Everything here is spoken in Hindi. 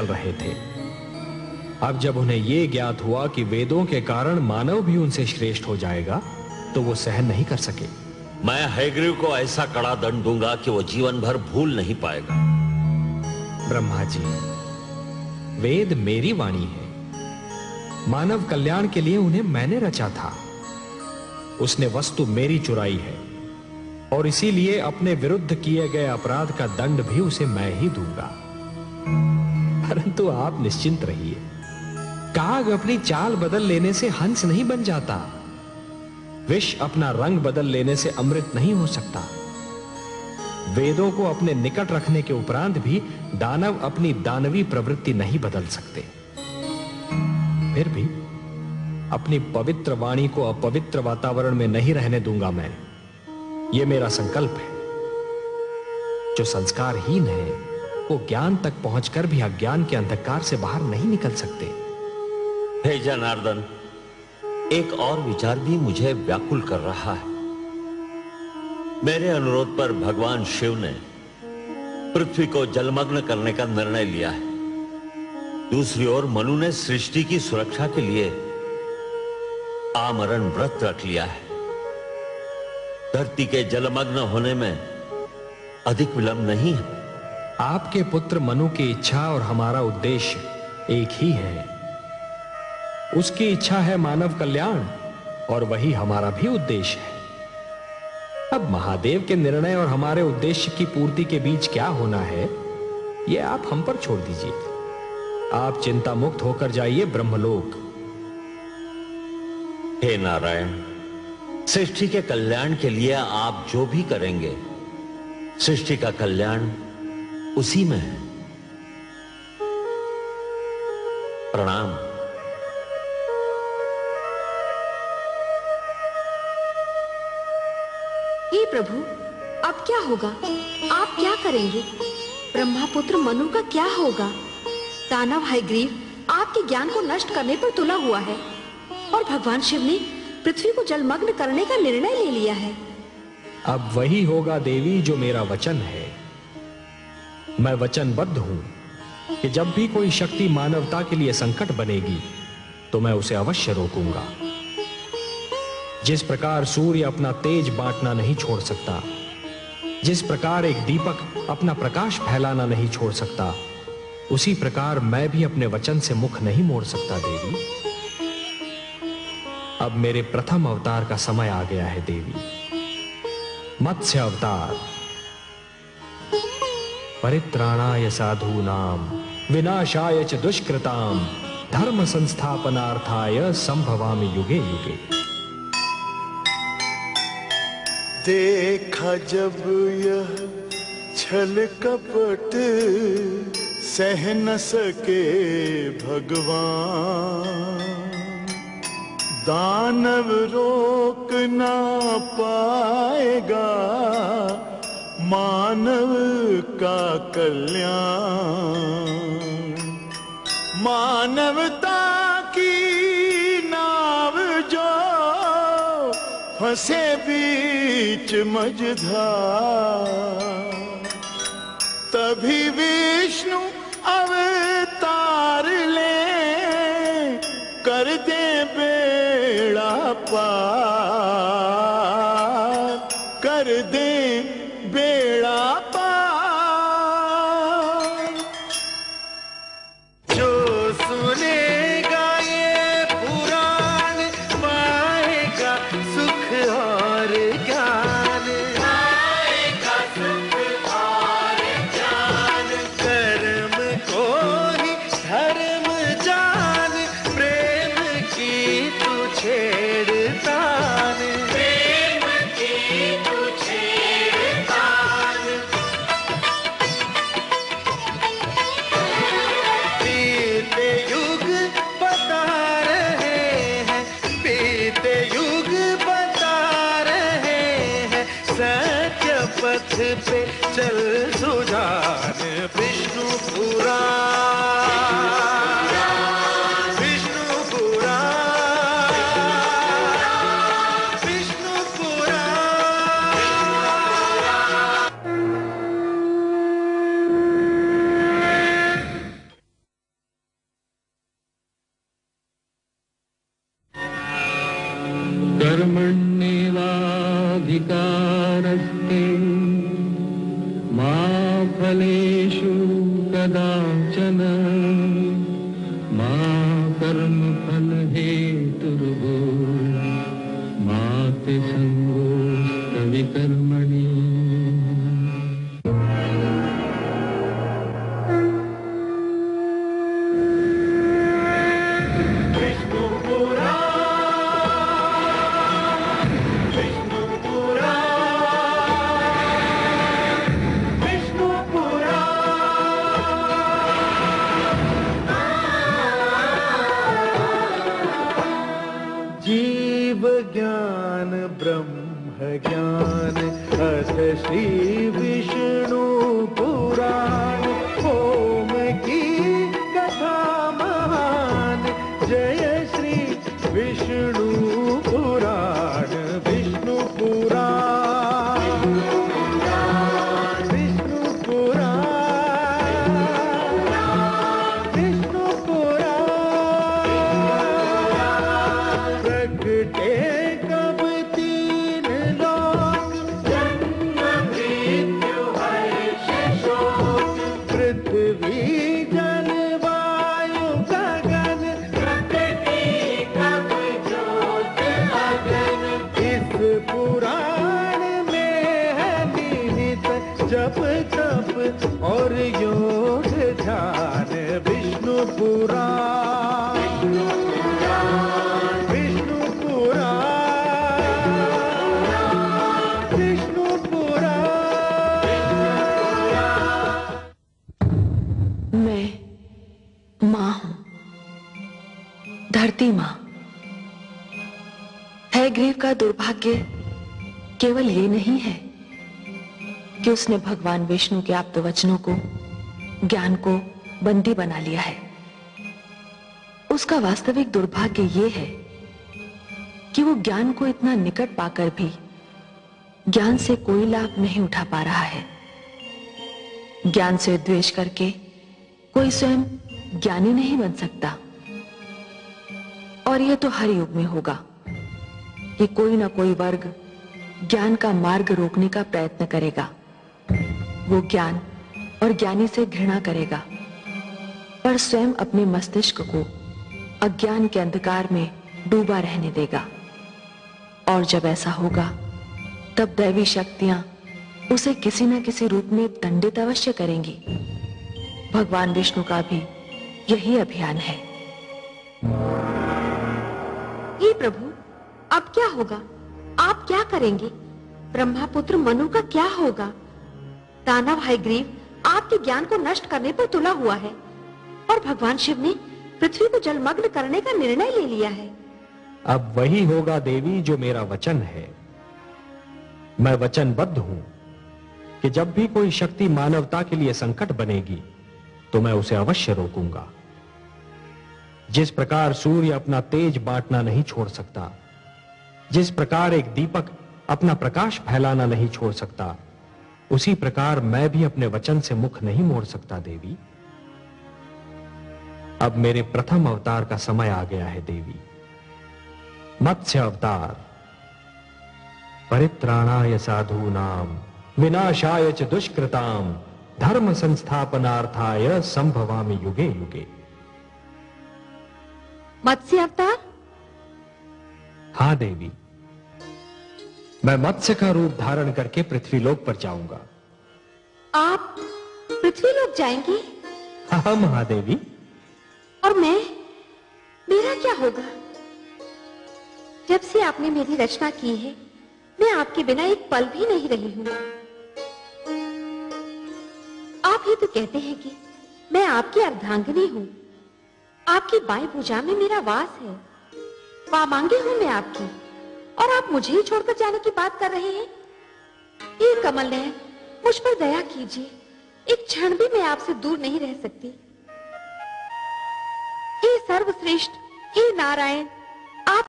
चल रहे थे। अब जब उन्हें यह ज्ञात हुआ कि वेदों के कारण मानव भी उनसे श्रेष्ठ हो जाएगा, तो वो सहन नहीं कर सके। मैं हयग्रीव को ऐसा कड़ा दंड दूंगा कि वो जीवन भर भूल नहीं पाएगा। ब्रह्मा जी, वेद मेरी वाणी है। मानव कल्याण के लिए उन्हें मैंने रचा था। उसने वस्तु मेरी चुराई है और इसीलिए अपने विरुद्ध किए गए अपराध का दंड भी उसे मैं ही दूंगा। परंतु आप निश्चिंत रहिए, काग अपनी चाल बदल लेने से हंस नहीं बन जाता। विष अपना रंग बदल लेने से अमृत नहीं हो सकता। वेदों को अपने निकट रखने के उपरांत भी दानव अपनी दानवी प्रवृत्ति नहीं बदल सकते। फिर भी अपनी पवित्र वाणी को अपवित्र वातावरण में नहीं रहने दूंगा मैं। यह मेरा संकल्प है। जो संस्कारहीन है वो ज्ञान तक पहुंचकर भी अज्ञान के अंधकार से बाहर नहीं निकल सकते। हे जनार्दन, एक और विचार भी मुझे व्याकुल कर रहा है। मेरे अनुरोध पर भगवान शिव ने पृथ्वी को जलमग्न करने का निर्णय लिया है। दूसरी ओर मनु ने सृष्टि की सुरक्षा के लिए आमरण व्रत रख लिया है। धरती के जलमग्न होने में अधिक विलंब नहीं है। आपके पुत्र मनु की इच्छा और हमारा उद्देश्य एक ही है। उसकी इच्छा है मानव कल्याण और वही हमारा भी उद्देश्य है। अब महादेव के निर्णय और हमारे उद्देश्य की पूर्ति के बीच क्या होना है, यह आप हम पर छोड़ दीजिए। आप चिंता मुक्त होकर जाइए ब्रह्मलोक। हे नारायण, सृष्टि के कल्याण के लिए आप जो भी करेंगे, सृष्टि का कल्याण उसी में है। प्रणाम। हे प्रभु, अब क्या होगा? आप क्या करेंगे? ब्रह्मापुत्र मनु का क्या होगा? दानव हयग्रीव आपके ज्ञान को नष्ट करने पर तुला हुआ है और भगवान शिव ने पृथ्वी को जलमग्न करने का निर्णय ले लिया है। अब वही होगा देवी जो मेरा वचन है। मैं वचनबद्ध हूं कि जब भी कोई शक्ति मानवता के लिए संकट बनेगी तो मैं उसे अवश्य रोकूंगा। जिस प्रकार सूर्य अपना तेज बांटना नहीं छोड़ सकता, जिस प्रकार एक दीपक अपना प्रकाश फैलाना नहीं छोड़ सकता, उसी प्रकार मैं भी अपने वचन से मुख नहीं मोड़ सकता देवी। अब मेरे प्रथम अवतार का समय आ गया है देवी। मत्स्य अवतार। परित्राणाय साधूनाम विनाशाय च दुष्कृताम धर्म संस्थापनार्थाय संभवामि युगे युगे। देखा जब यह छल कपट सह न सके भगवान, दानव रोक ना पाएगा मानव का कल्याण। मानवता की नाव जो फंसे बीच मझधार, तभी विष्णु अवतार ले कर दे बेड़ा पार, कर दे बेड़ा पार। जो सुनेगा ये पुराण पाएगा सुख और ज्ञान, पाएगा सुख और ज्ञान। कर्म को ही धर्म जान, प्रेम की तू छेड़तान, प्रेम की तू छेड़तान। बीते युग बता रहे हैं, बीते युग बता रहे हैं, सत्य पथ पे चल सुजान। विष्णु पुराण, विष्णु पुराण, विष्णु पुराण। कर्मण्येवाधिकारस्ते मा फलेषु कदाचन मा कर्मफलहेतुर्भो मा ते संगोऽस्तविकर्मणि। जीव ज्ञान ब्रह्म ज्ञान अथ श्री विष्णु पुराण ओम की कथा महान जय श्री विष्णु पुराण विष्णु पुराण विष्णु पुराण विष्णु पुराण प्रगटे कब तीन लोक जन्म मृत्यु हर्ष शोक पृथ्वी जल वायु गगन प्रकृति कब ज्योत अगन इस पुराण में है निहित जप तप और योग ध्यान विष्णु पुराण विष्णु पुराण विष्णु पुराण। मैं माँ हूं, धरती माँ। हयग्रीव का दुर्भाग्य केवल ये नहीं है कि उसने भगवान विष्णु के आप्त वचनों को, ज्ञान को बंदी बना लिया है। उसका वास्तविक दुर्भाग्य ये है कि वो ज्ञान को इतना निकट पाकर भी ज्ञान से कोई लाभ नहीं उठा पा रहा है। ज्ञान से द्वेष करके कोई स्वयं ज्ञानी नहीं बन सकता। और यह तो हर युग में होगा कि कोई ना कोई वर्ग ज्ञान का मार्ग रोकने का प्रयत्न करेगा। वो ज्ञान और ज्ञानी से घृणा करेगा, पर स्वयं अपने मस्तिष्क को अज्ञान के अंधकार में डूबा रहने देगा। और जब ऐसा होगा तब दैवी शक्तियां उसे किसी न किसी रूप में दंडित अवश्य करेंगी। भगवान विष्णु का भी यही अभियान है। हे प्रभु, अब क्या होगा? आप क्या करेंगे? ब्रह्मापुत्र मनु का क्या होगा? दानव हयग्रीव आपके ज्ञान को नष्ट करने पर तुला हुआ है और भगवान शिव ने पृथ्वी को जलमग्न करने का निर्णय ले लिया है। अब वही होगा देवी जो मेरा वचन है। मैं वचनबद्ध हूं कि जब भी कोई शक्ति मानवता के लिए संकट बनेगी तो मैं उसे अवश्य रोकूंगा। जिस प्रकार सूर्य अपना तेज बांटना नहीं छोड़ सकता, जिस प्रकार एक दीपक अपना प्रकाश फैलाना नहीं छोड़ सकता, उसी प्रकार मैं भी अपने वचन से मुख नहीं मोड़ सकता देवी। अब मेरे प्रथम अवतार का समय आ गया है देवी। मत्स्य अवतार, परित्राणाय साधूनां विनाशाय च दुष्कृतां धर्म संस्थापनार्थाय संभवामि युगे युगे। मत्स्य अवतार? हाँ देवी, मैं मत्स्य का रूप धारण करके पृथ्वीलोक पर जाऊंगा। आप पृथ्वीलोक जाएंगे? हाँ महादेवी। और मेरा क्या होगा? जब से आपने मेरी रचना की है, मैं आपके बिना एक पल भी नहीं रही हूं। आप ही तो कहते हैं कि मैं आपकी अर्धांगिनी हूं। आपकी बाएं भुजा में मेरा वास है। वामांगी हूं मैं आपकी, और आप मुझे ही छोड़कर जाने की बात कर रहे हैं। ये कमल नयन, मुझ पर दया कीजिए। एक क्षण भी मैं आपसे दूर नहीं रह सकती। हे सर्वश्रेष्ठ, हे नारायण,